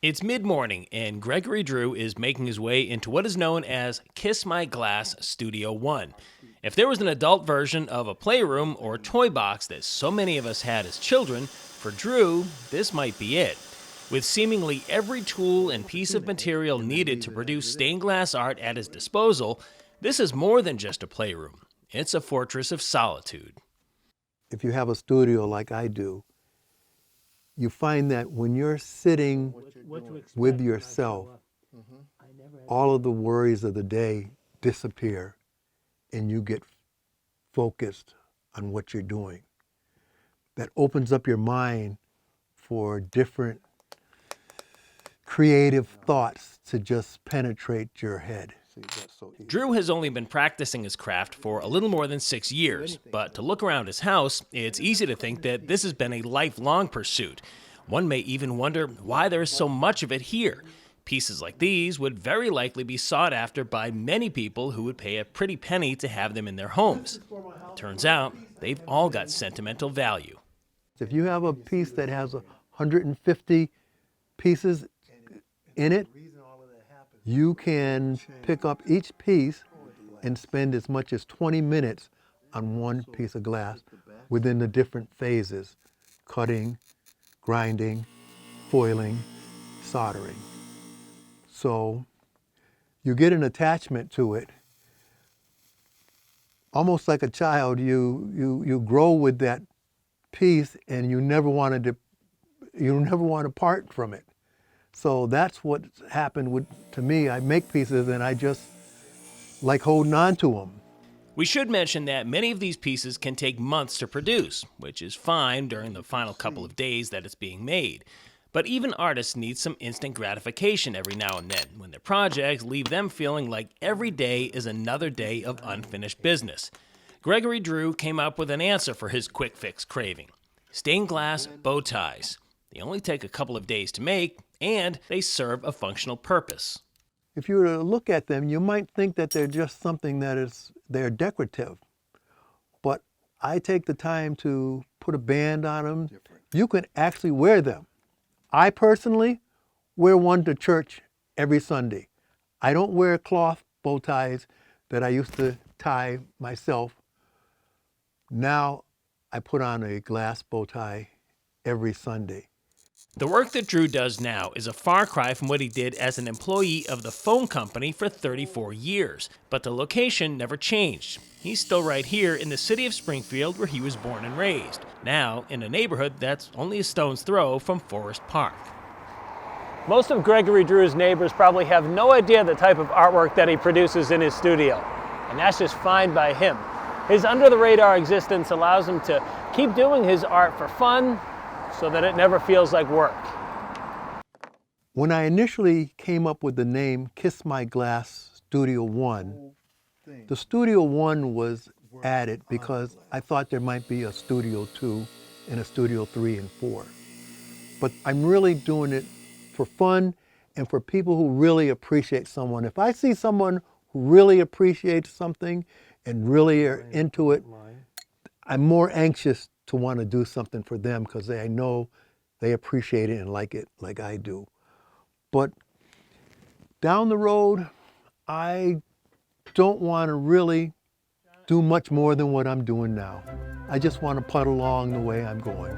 It's mid-morning, and Gregory Drew is making his way into what is known as Kiss My Glass Studio One. If there was an adult version of a playroom or toy box that so many of us had as children, for Drew, this might be it. With seemingly every tool and piece of material needed to produce stained glass art at his disposal, this is more than just a playroom. It's a fortress of solitude. If you have a studio like I do, you find that when you're sitting with yourself, all of the worries of the day disappear and you get focused on what you're doing. That opens up your mind for different creative thoughts to just penetrate your head. Drew has only been practicing his craft for a little more than 6 years, but to look around his house, it's easy to think that this has been a lifelong pursuit. One may even wonder why there is so much of it here. Pieces like these would very likely be sought after by many people who would pay a pretty penny to have them in their homes. Turns out, they've all got sentimental value. If you have a piece that has 150 pieces in it, you can pick up each piece and spend as much as 20 minutes on one piece of glass within the different phases: cutting, grinding, foiling, soldering. So you get an attachment to it. Almost like a child, you grow with that piece and you never want to part from it. So that's what happened to me. I make pieces and I just like holding on to them. We should mention that many of these pieces can take months to produce, which is fine during the final couple of days that it's being made. But even artists need some instant gratification every now and then, when their projects leave them feeling like every day is another day of unfinished business. Gregory Drew came up with an answer for his quick fix craving: stained glass bow ties. They only take a couple of days to make, and they serve a functional purpose. If you were to look at them, you might think that they're just something they're decorative. But I take the time to put a band on them. You can actually wear them. I personally wear one to church every Sunday. I don't wear cloth bow ties that I used to tie myself. Now I put on a glass bow tie every Sunday. The work that Drew does now is a far cry from what he did as an employee of the phone company for 34 years. But the location never changed. He's still right here in the city of Springfield, where he was born and raised. Now in a neighborhood that's only a stone's throw from Forest Park. Most of Gregory Drew's neighbors probably have no idea the type of artwork that he produces in his studio. And that's just fine by him. His under-the-radar existence allows him to keep doing his art for fun, so that it never feels like work. When I initially came up with the name Kiss My Glass Studio One, the Studio One was added because I thought there might be a Studio 2 and a Studio 3 and 4. But I'm really doing it for fun and for people who really appreciate someone. If I see someone who really appreciates something and really are into it, I'm more anxious to want to do something for them because I know they appreciate it and like it like I do. But down the road, I don't want to really do much more than what I'm doing now. I just want to putt along the way I'm going.